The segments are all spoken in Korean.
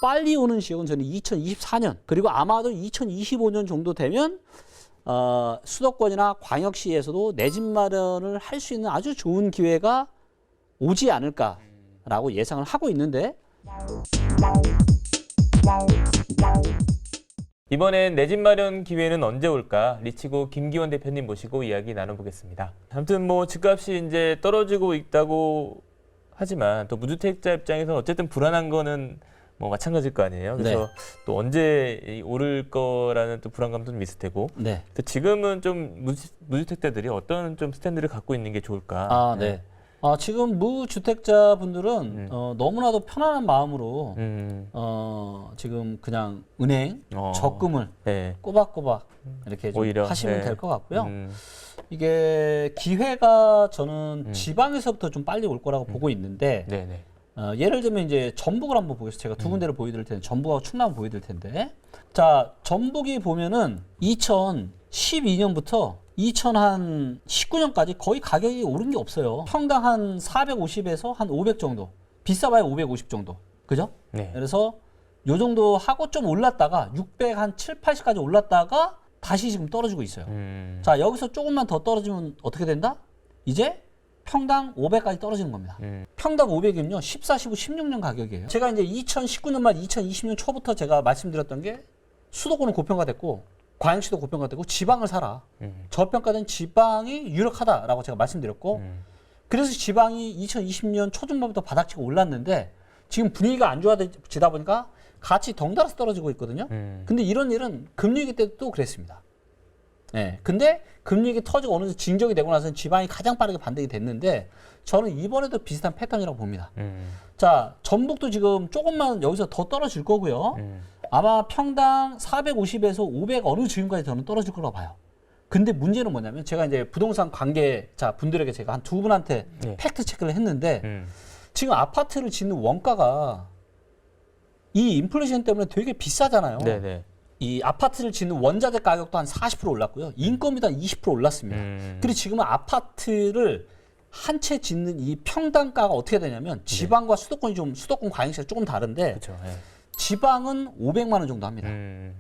빨리 오는 지역은 저는 2024년 그리고 아마도 2025년 정도 되면 수도권이나 광역시에서도 내 집 마련을 할 수 있는 아주 좋은 기회가 오지 않을까라고 예상을 하고 있는데 이번엔 내 집 마련 기회는 언제 올까? 리치고 김기원 대표님 모시고 이야기 나눠보겠습니다. 아무튼 뭐 집값이 이제 떨어지고 있다고 하지만 또 무주택자 입장에서 어쨌든 불안한 거는 뭐 마찬가지일 거 아니에요. 그래서 네. 또 언제 오를 거라는 또 불안감도 좀 있을 테고. 네. 지금은 좀 무주택자들이 어떤 좀 스탠드를 갖고 있는 게 좋을까? 네. 지금 무주택자분들은 너무나도 편안한 마음으로 지금 그냥 은행 적금을 네. 꼬박꼬박 이렇게 좀 오히려, 하시면 네. 될 것 같고요. 이게 기회가 저는 지방에서부터 좀 빨리 올 거라고 보고 있는데 네네. 예를 들면 이제 전북을 한번 보겠습니다. 제가 두 군데를 보여드릴 텐데 전북하고 충남을 보여드릴 텐데 자 전북이 보면은 2012년부터 2019년까지 거의 가격이 오른 게 없어요. 평당 한 450에서 한 500 정도. 비싸봐야 550 정도. 그죠? 네. 그래서 요 정도 하고 좀 올랐다가 600 한 7, 80까지 올랐다가 다시 지금 떨어지고 있어요. 자, 여기서 조금만 더 떨어지면 어떻게 된다? 이제 평당 500까지 떨어지는 겁니다. 평당 500이면요. 14, 15, 16년 가격이에요. 제가 이제 2019년 말 2020년 초부터 제가 말씀드렸던 게 수도권은 고평가됐고 광역시도 고평가되고 지방을 사라. 저평가된 지방이 유력하다라고 제가 말씀드렸고 그래서 지방이 2020년 초중반부터 바닥치고 올랐는데 지금 분위기가 안 좋아지다 보니까 같이 덩달아서 떨어지고 있거든요. 근데 이런 일은 금리위기 때도 또 그랬습니다. 네. 근데 금리위기 터지고 어느 정도 진정이 되고 나서는 지방이 가장 빠르게 반등이 됐는데 저는 이번에도 비슷한 패턴이라고 봅니다. 자, 전북도 지금 조금만 여기서 더 떨어질 거고요. 아마 평당 450에서 500 어느 지금까지 저는 떨어질 거라고 봐요. 근데 문제는 뭐냐면 제가 이제 부동산 관계자 분들에게 제가 한 두 분한테 팩트 체크를 했는데 지금 아파트를 짓는 원가가 이 인플레이션 때문에 되게 비싸잖아요. 네네. 이 아파트를 짓는 원자재 가격도 한 40% 올랐고요. 인건비도 한 20% 올랐습니다. 그리고 지금은 아파트를 한 채 짓는 이 평당가가 어떻게 되냐면 지방과 수도권 광역시가 조금 다른데 그렇죠. 네. 지방은 500만 원 정도 합니다.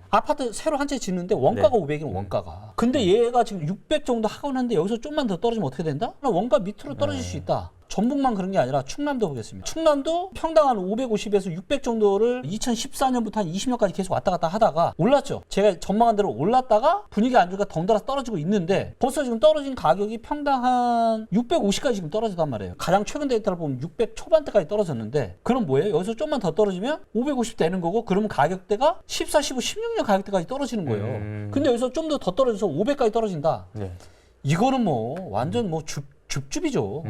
아파트 새로 한 채 짓는데 원가가 500이면 원가가. 근데 얘가 지금 600 정도 하고 있는데 여기서 좀만 더 떨어지면 어떻게 된다? 원가 밑으로 떨어질 수 있다. 전북만 그런 게 아니라 충남도 보겠습니다. 충남도 평당 한 550에서 600 정도를 2014년부터 한 20년까지 계속 왔다 갔다 하다가 올랐죠. 제가 전망한 대로 올랐다가 분위기 안 좋으니까 덩달아 떨어지고 있는데 벌써 지금 떨어진 가격이 평당 한 650까지 지금 떨어졌단 말이에요. 가장 최근 데이터를 보면 600 초반대까지 떨어졌는데 그럼 뭐예요? 여기서 좀만 더 떨어지면 550 되는 거고 그러면 가격대가 14, 15, 16년 가격대까지 떨어지는 거예요. 근데 여기서 좀 더 떨어져서 500까지 떨어진다. 네. 이거는 뭐 완전 뭐 줍줍이죠.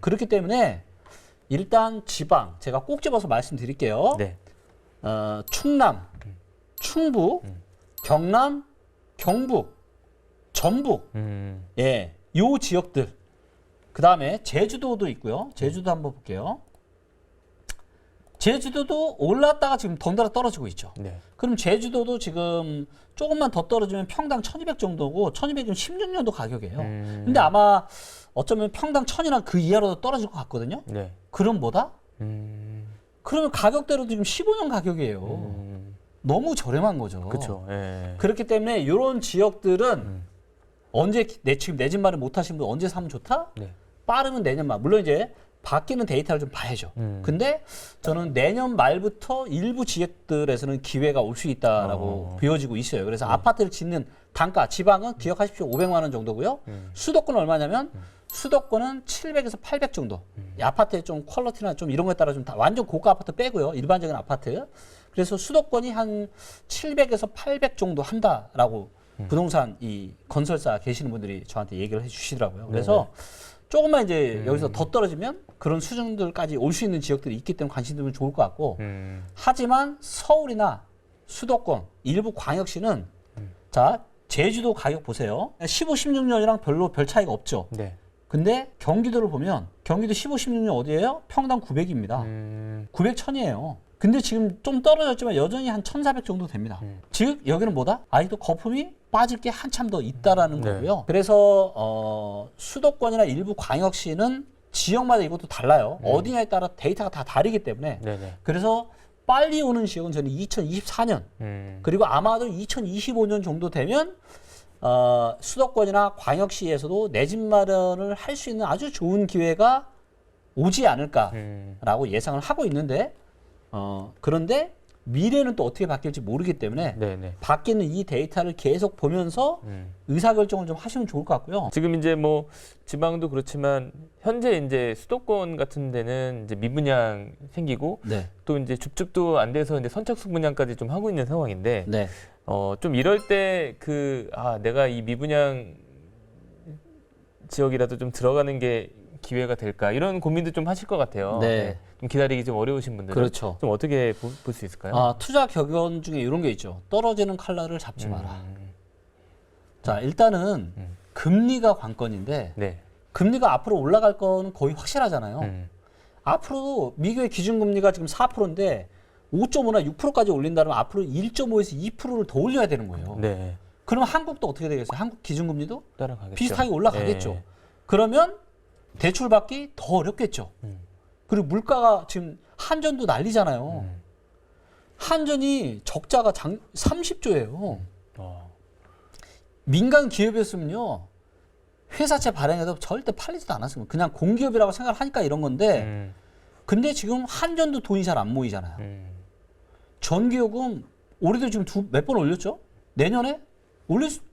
그렇기 때문에 일단 지방 제가 꼭 집어서 말씀드릴게요. 네. 충남, 충북, 경남, 경북, 전북, 예, 요 지역들. 그 다음에 제주도도 있고요. 제주도 한번 볼게요. 제주도도 올랐다가 지금 덩달아 떨어지고 있죠. 네. 그럼 제주도도 지금 조금만 더 떨어지면 평당 1200 정도고 1200이면 16년도 가격이에요. 근데 아마 어쩌면 평당 1000이나 그 이하로 떨어질 것 같거든요. 네. 그럼 뭐다? 그러면 가격대로도 지금 15년 가격이에요. 너무 저렴한 거죠. 그렇죠. 예. 그렇기 때문에 이런 지역들은 언제 지금 내 집 마련 못 하신 분 언제 사면 좋다? 네. 빠르면 내년 말. 물론 이제 바뀌는 데이터를 좀 봐야죠. 근데 저는 내년 말부터 일부 지역들에서는 기회가 올 수 있다라고 보여지고 있어요. 그래서 아파트를 짓는 단가, 지방은 기억하십시오. 500만 원 정도고요. 수도권은 얼마냐면 수도권은 700에서 800 정도. 이 아파트의 좀 퀄리티나 좀 이런 거에 따라 좀 다 완전 고가 아파트 빼고요. 일반적인 아파트. 그래서 수도권이 한 700에서 800 정도 한다라고 부동산 이 건설사 계시는 분들이 저한테 얘기를 해 주시더라고요. 그래서 조금만 이제 여기서 더 떨어지면 그런 수준들까지 올 수 있는 지역들이 있기 때문에 관심 두면 좋을 것 같고 하지만 서울이나 수도권 일부 광역시는 자 제주도 가격 보세요. 15, 16년이랑 별로 별 차이가 없죠. 네. 근데 경기도를 보면 경기도 15, 16년 어디예요? 평당 900입니다. 900, 1000이에요. 근데 지금 좀 떨어졌지만 여전히 한 1400 정도 됩니다. 즉 여기는 뭐다? 아직도 거품이 빠질 게 한참 더 있다라는 거고요. 그래서 수도권이나 일부 광역시는 지역마다 이것도 달라요. 어디냐에 따라 데이터가 다 다르기 때문에 네네. 그래서 빨리 오는 지역은 저는 2024년 그리고 아마도 2025년 정도 되면 수도권이나 광역시에서도 내 집 마련을 할 수 있는 아주 좋은 기회가 오지 않을까라고 예상을 하고 있는데 그런데 미래는 또 어떻게 바뀔지 모르기 때문에 네네. 바뀌는 이 데이터를 계속 보면서 의사결정을 좀 하시면 좋을 것 같고요. 지금 이제 뭐 지방도 그렇지만 현재 이제 수도권 같은 데는 이제 미분양 생기고 네. 또 이제 줍줍도 안 돼서 이제 선착순 분양까지 좀 하고 있는 상황인데 네. 좀 이럴 때 내가 이 미분양 지역이라도 좀 들어가는 게 기회가 될까 이런 고민도 좀 하실 것 같아요. 네. 좀 기다리기 좀 어려우신 분들은 그렇죠. 좀 어떻게 볼 수 있을까요? 투자 격언 중에 이런 게 있죠. 떨어지는 칼날을 잡지 마라. 자, 일단은 금리가 관건인데 네. 금리가 앞으로 올라갈 거는 거의 확실하잖아요. 앞으로도 미국의 기준금리가 지금 4%인데 5.5나 6%까지 올린다면 앞으로 1.5에서 2%를 더 올려야 되는 거예요. 네. 그럼 한국도 어떻게 되겠어요? 한국 기준금리도 따라가겠죠. 비슷하게 올라가겠죠. 네. 그러면 대출 받기 더 어렵겠죠. 그리고 물가가 지금 한전도 난리잖아요. 한전이 적자가 30조예요. 민간 기업이었으면요. 회사채 발행해도 절대 팔리지도 않았으면 그냥 공기업이라고 생각을 하니까 이런 건데 근데 지금 한전도 돈이 잘 안 모이잖아요. 전기요금 올해도 지금 몇 번 올렸죠? 내년에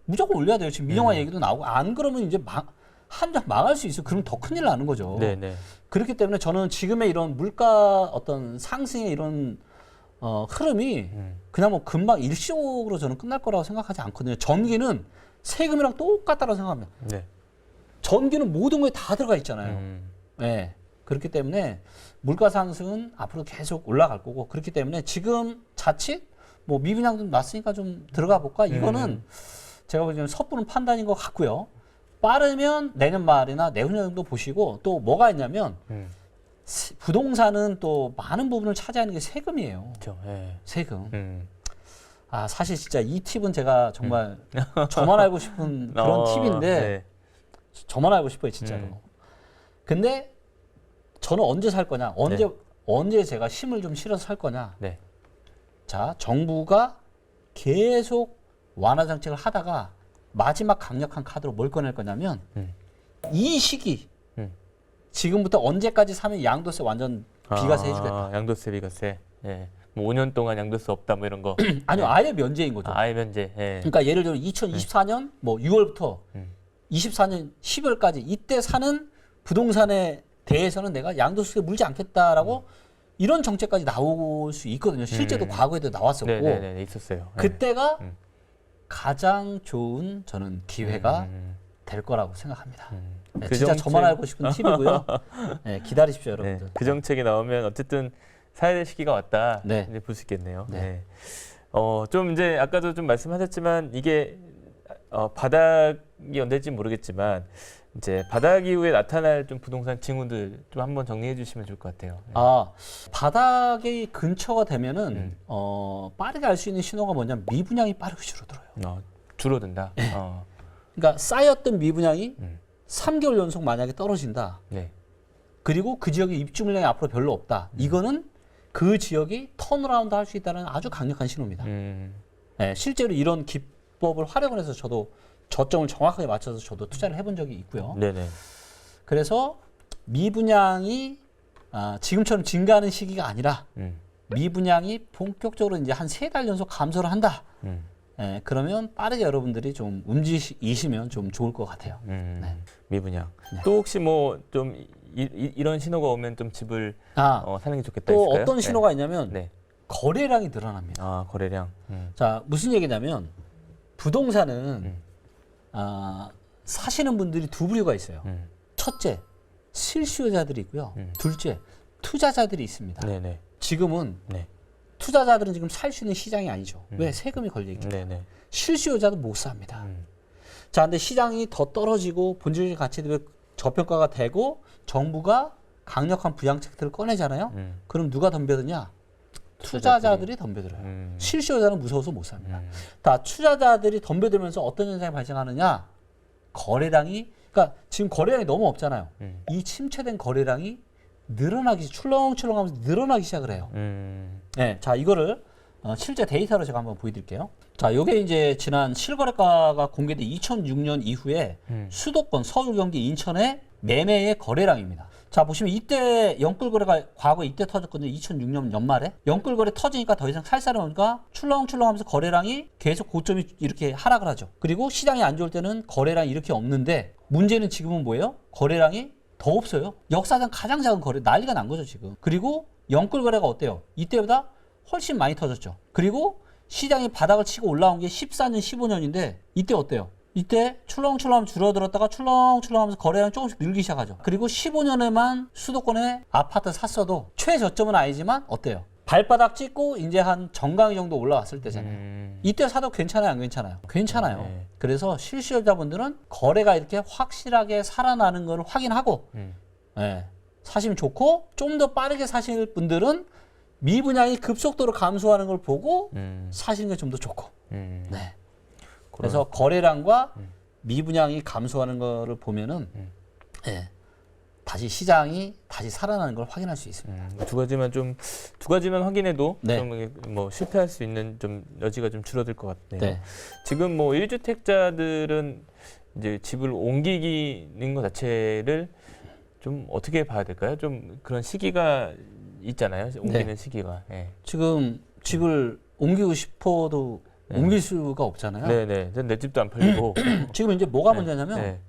무조건 올려야 돼요. 지금 민영화 얘기도 나오고 안 그러면 이제 한전 망할 수 있어요. 그럼 더 큰일 나는 거죠. 네네. 그렇기 때문에 저는 지금의 이런 물가 어떤 상승의 이런 흐름이 그냥 뭐 금방 일시적으로 저는 끝날 거라고 생각하지 않거든요. 전기는 세금이랑 똑같다고 생각합니다. 네. 전기는 모든 거에 다 들어가 있잖아요. 네. 그렇기 때문에 물가 상승은 앞으로 계속 올라갈 거고 그렇기 때문에 지금 자칫 뭐 미분양도 났으니까 좀 들어가 볼까? 이거는 제가 보기에는 섣부른 판단인 것 같고요. 빠르면 내년 말이나 내후년 정도 보시고 또 뭐가 있냐면 부동산은 또 많은 부분을 차지하는 게 세금이에요. 그렇죠. 네. 세금. 사실 진짜 이 팁은 제가 정말 저만 알고 싶은 그런 팁인데 네. 저만 알고 싶어요, 진짜로. 근데 저는 언제 살 거냐? 언제 제가 힘을 좀 실어서 살 거냐? 네. 자, 정부가 계속 완화 정책을 하다가 마지막 강력한 카드로 뭘 꺼낼 거냐면 이 시기 지금부터 언제까지 사면 양도세 완전 비과세 해주겠다. 양도세 비과세. 예. 뭐 5년 동안 양도세 없다 뭐 이런 거. 아니요, 아예 면제인 거죠. 아예 면제. 예. 그러니까 예를 들어 2024년 뭐 6월부터 24년 12월까지 이때 사는 부동산에 대해서는 내가 양도세 물지 않겠다라고 이런 정책까지 나올 수 있거든요. 실제도 과거에도 나왔었고 네네네 있었어요. 그때가 가장 좋은 저는 기회가 될 거라고 생각합니다. 네, 그 진짜 정책- 저만 알고 싶은 팁이고요. 네, 기다리십시오, 네. 여러분들. 그 정책이 나오면 어쨌든 사야 될 시기가 왔다. 네. 이제 볼 수 있겠네요. 네. 네. 좀 이제 아까도 좀 말씀하셨지만 이게 바닥이 언제일지 모르겠지만 이제 바닥 이후에 나타날 좀 부동산 징후들 좀 한번 정리해 주시면 좋을 것 같아요. 네. 바닥의 근처가 되면은 빠르게 알 수 있는 신호가 뭐냐면 미분양이 빠르게 줄어들어요. 줄어든다. 그러니까 쌓였던 미분양이 3개월 연속 만약에 떨어진다. 네. 그리고 그 지역에 입주 물량이 앞으로 별로 없다. 이거는 그 지역이 턴어라운드 할 수 있다는 아주 강력한 신호입니다. 네, 실제로 이런 기법을 활용을 해서 저도 저점을 정확하게 맞춰서 저도 투자를 해본 적이 있고요. 네네. 그래서 미분양이 지금처럼 증가하는 시기가 아니라 미분양이 본격적으로 이제 한 3달 연속 감소를 한다. 예, 그러면 빠르게 여러분들이 좀 움직이시면 좀 좋을 것 같아요. 네. 미분양. 네. 또 혹시 뭐 좀 이런 신호가 오면 좀 집을 사는 게 좋겠다 또 있을까요? 어떤 신호가 있냐면 네. 거래량이 늘어납니다. 거래량. 자, 무슨 얘기냐면 부동산은 사시는 분들이 두 부류가 있어요. 첫째, 실수요자들이 있고요. 둘째, 투자자들이 있습니다. 네네. 지금은 네. 투자자들은 지금 살 수 있는 시장이 아니죠. 왜? 세금이 걸려있기 때문에. 네네. 실수요자도 못 삽니다. 자, 근데 시장이 더 떨어지고 본질적인 가치들이 저평가가 되고 정부가 강력한 부양책들을 꺼내잖아요. 그럼 누가 덤벼드냐? 투자자들이 덤벼들어요. 실수요자는 무서워서 못 삽니다. 다 투자자들이 덤벼들면서 어떤 현상이 발생하느냐? 거래량이, 그러니까 지금 거래량이 너무 없잖아요. 이 침체된 거래량이 늘어나기 출렁출렁하면서 늘어나기 시작을 해요. 네, 자 이거를 실제 데이터로 제가 한번 보여드릴게요. 자, 요게 이제 지난 실거래가가 공개된 2006년 이후에 수도권 서울, 경기, 인천의 매매의 거래량입니다. 자, 보시면 이때 영끌거래가 과거 이때 터졌거든요. 2006년 연말에 영끌거래 터지니까 더 이상 살 사람이 없으니까 출렁출렁하면서 거래량이 계속 고점이 이렇게 하락을 하죠. 그리고 시장이 안 좋을 때는 거래량이 이렇게 없는데 문제는 지금은 뭐예요? 거래량이 더 없어요. 역사상 가장 작은 거래 난리가 난 거죠 지금. 그리고 영끌거래가 어때요? 이때보다 훨씬 많이 터졌죠. 그리고 시장이 바닥을 치고 올라온 게 14년, 15년인데 이때 어때요? 이때 출렁출렁 줄어들었다가 출렁출렁하면서 거래량이 조금씩 늘기 시작하죠. 그리고 15년에만 수도권에 아파트 샀어도 최저점은 아니지만 어때요? 발바닥 찍고 이제 한 정강이 정도 올라왔을 때잖아요. 이때 사도 괜찮아요, 안 괜찮아요? 괜찮아요. 네. 그래서 실수요자분들은 거래가 이렇게 확실하게 살아나는 걸 확인하고 예, 사시면 좋고, 좀 더 빠르게 사실 분들은 미분양이 급속도로 감소하는 걸 보고 사시는 게 좀 더 좋고. 네. 그래서 거래량과 미분양이 감소하는 거를 보면은 예, 다시 시장이 다시 살아나는 걸 확인할 수 있습니다. 두 가지만 확인해도 네. 좀 뭐 실패할 수 있는 좀 여지가 좀 줄어들 것 같네요. 네. 지금 뭐 1주택자들은 이제 집을 옮기는 것 자체를 좀 어떻게 봐야 될까요? 좀 그런 시기가 있잖아요. 옮기는 네. 시기가. 예. 지금 집을 옮기고 싶어도 옮길 수가 없잖아요. 네네. 내 집도 안 팔리고. 지금 이제 뭐가 네. 문제냐면 네.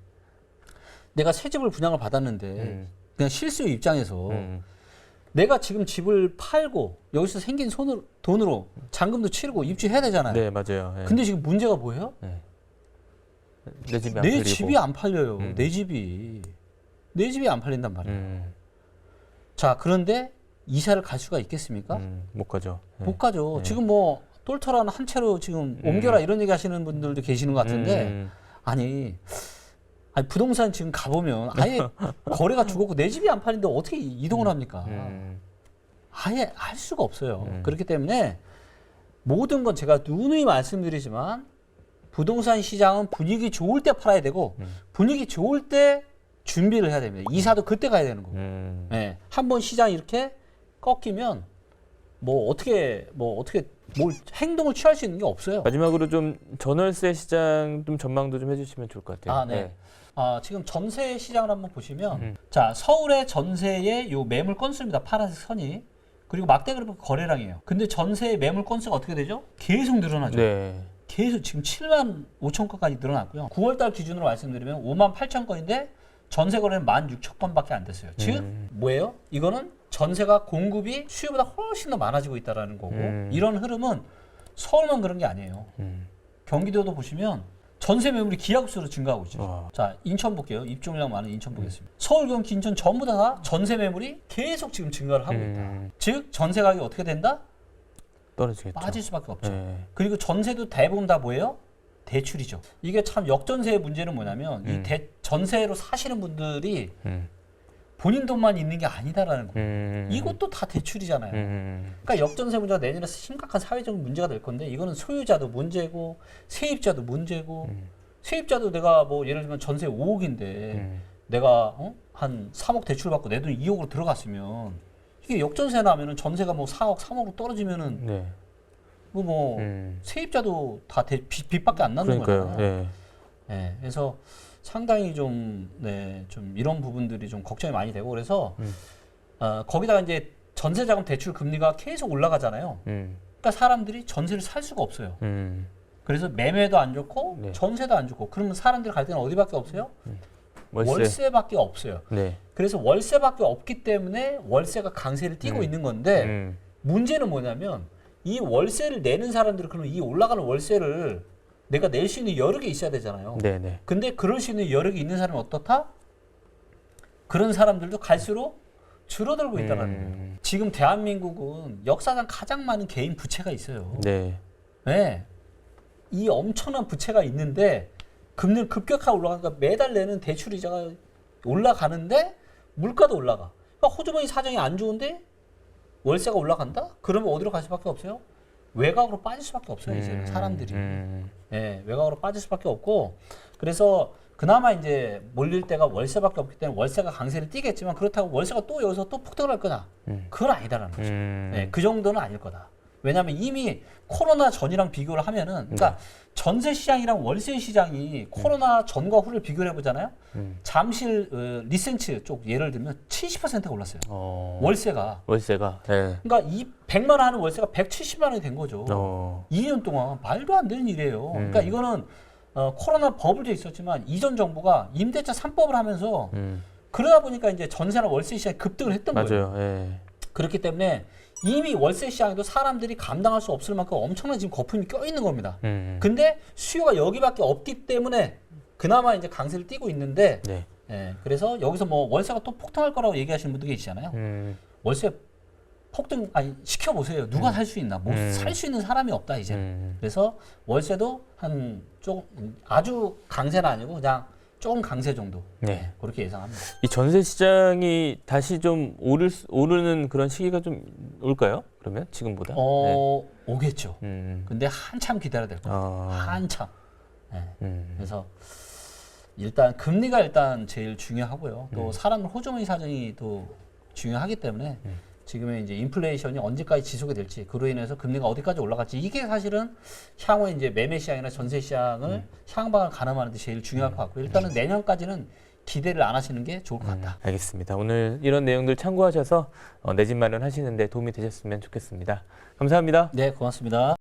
내가 새 집을 분양을 받았는데 그냥 실수요 입장에서 음. 내가 지금 집을 팔고 여기서 생긴 돈으로 잔금도 치르고 입주해야 되잖아요. 네, 맞아요. 예. 근데 지금 문제가 뭐예요? 네. 내 집이 안 내 팔리고. 집이 안 팔려요. 내 집이 안 팔린단 말이에요. 자, 그런데 이사를 갈 수가 있겠습니까? 못 가죠. 예. 못 가죠. 네. 지금 뭐 똘똘한 한 채로 지금 옮겨라 이런 얘기 하시는 분들도 계시는 것 같은데 아니 부동산 지금 가보면 아예 거래가 죽었고 내 집이 안 팔린데 어떻게 이동을 합니까? 아예 할 수가 없어요. 그렇기 때문에 모든 건 제가 누누이 말씀드리지만 부동산 시장은 분위기 좋을 때 팔아야 되고 분위기 좋을 때 준비를 해야 됩니다. 이사도 그때 가야 되는 거고. 네. 한번 시장이 이렇게 꺾이면 어떻게 뭘 행동을 취할 수 있는 게 없어요. 마지막으로 좀 전월세 시장 좀 전망도 좀 해주시면 좋을 것 같아요. 네. 지금 전세 시장을 한번 보시면 자, 서울의 전세의 요 매물 건수입니다. 파란색 선이. 그리고 막대 그래프 거래량이에요. 근데 전세의 매물 건수가 어떻게 되죠? 계속 늘어나죠. 네. 계속 지금 7만 5천 건까지 늘어났고요. 9월달 기준으로 말씀드리면 5만 8천 건인데 전세 거래는 1만 6천 건밖에 안 됐어요. 즉 뭐예요? 이거는 전세가 공급이 수요보다 훨씬 더 많아지고 있다라는 거고 이런 흐름은 서울만 그런 게 아니에요. 경기도도 보시면 전세 매물이 기하급수로 증가하고 있죠. 자, 인천 볼게요. 입주물량 많은 인천 보겠습니다. 서울, 경기, 인천 전부 다 전세 매물이 계속 지금 증가를 하고 있다. 즉 전세 가격이 어떻게 된다? 떨어지겠죠. 빠질 수밖에 없죠. 네. 그리고 전세도 대부분 다 뭐예요? 대출이죠. 이게 참 역전세의 문제는 뭐냐면 이 전세로 사시는 분들이 본인 돈만 있는 게 아니다라는 거예요. 이것도 다 대출이잖아요. 그러니까 역전세 문제가 내년에 심각한 사회적 문제가 될 건데 이거는 소유자도 문제고 세입자도 문제고 세입자도 내가 뭐 예를 들면 전세 5억인데 내가 한 3억 대출 받고 내 돈 2억으로 들어갔으면 이게 역전세 나면은 전세가 뭐 4억, 3억으로 떨어지면은 네. 세입자도 다 빚밖에 안 나는 그러니까요. 거잖아요. 네. 네, 그래서 상당히 좀 이런 부분들이 좀 걱정이 많이 되고 그래서 거기다가 이제 전세자금 대출 금리가 계속 올라가잖아요. 그러니까 사람들이 전세를 살 수가 없어요. 그래서 매매도 안 좋고 네. 전세도 안 좋고 그러면 사람들이 갈 때는 어디밖에 없어요? 월세밖에 없어요. 네. 그래서 월세밖에 없기 때문에 월세가 강세를 띠고 있는 건데 문제는 뭐냐면 이 월세를 내는 사람들은 그러면 이 올라가는 월세를 내가 낼 수 있는 여력이 있어야 되잖아요. 네네. 근데 그럴 수 있는 여력이 있는 사람은 어떻다? 그런 사람들도 갈수록 줄어들고 있다는 거예요. 지금 대한민국은 역사상 가장 많은 개인 부채가 있어요. 네. 네. 이 엄청난 부채가 있는데 금리는 급격하게 올라가니까 매달 내는 대출 이자가 올라가는데 물가도 올라가. 그러니까 호주머니 사정이 안 좋은데 월세가 올라간다? 그러면 어디로 갈 수밖에 없어요? 외곽으로 빠질 수밖에 없어요. 이제는 사람들이. 네, 외곽으로 빠질 수밖에 없고 그래서 그나마 이제 몰릴 때가 월세밖에 없기 때문에 월세가 강세를 띠겠지만 그렇다고 월세가 또 여기서 또 폭등을 할 거냐? 그건 아니다라는 거죠. 네, 그 정도는 아닐 거다. 왜냐하면 이미 코로나 전이랑 비교를 하면은, 그러니까 전세 시장이랑 월세 시장이 코로나 전과 후를 비교를 해보잖아요. 잠실 리센츠 쪽 예를 들면 70%가 올랐어요. 월세가. 네. 그러니까 이 100만 원 하는 월세가 170만 원이 된 거죠. 2년 동안 말도 안 되는 일이에요. 그러니까 이거는 코로나 버블도 있었지만 이전 정부가 임대차 3법을 하면서 그러다 보니까 이제 전세나 월세 시장이 급등을 했던 거예요. 맞아요. 예. 그렇기 때문에 이미 월세 시장에도 사람들이 감당할 수 없을 만큼 엄청난 지금 거품이 껴 있는 겁니다. 근데 수요가 여기밖에 없기 때문에 그나마 이제 강세를 띠고 있는데, 네. 예, 그래서 여기서 뭐 월세가 또 폭등할 거라고 얘기하시는 분들 계시잖아요. 월세 폭등 아니 시켜 보세요. 누가 살 수 있나? 못 살 수 있는 사람이 없다 이제. 그래서 월세도 한 조금 아주 강세는 아니고 그냥 조금 강세 정도. 네. 그렇게 예상합니다. 이 전세 시장이 다시 좀 오르는 그런 시기가 좀 올까요? 그러면 지금보다? 네. 오겠죠. 근데 한참 기다려야 될 거예요. 한참. 네. 그래서 일단 금리가 일단 제일 중요하고요. 또 사람 호주머니 사정이 또 중요하기 때문에 지금의 이제 인플레이션이 언제까지 지속이 될지, 그로 인해서 금리가 어디까지 올라갈지, 이게 사실은 향후에 이제 매매 시장이나 전세 시장을 향방을 가늠하는 데 제일 중요할 것 같고요. 일단은 내년까지는 기대를 안 하시는 게 좋을 것 같다. 알겠습니다. 오늘 이런 내용들 참고하셔서 내 집 마련하시는데 도움이 되셨으면 좋겠습니다. 감사합니다. 네, 고맙습니다.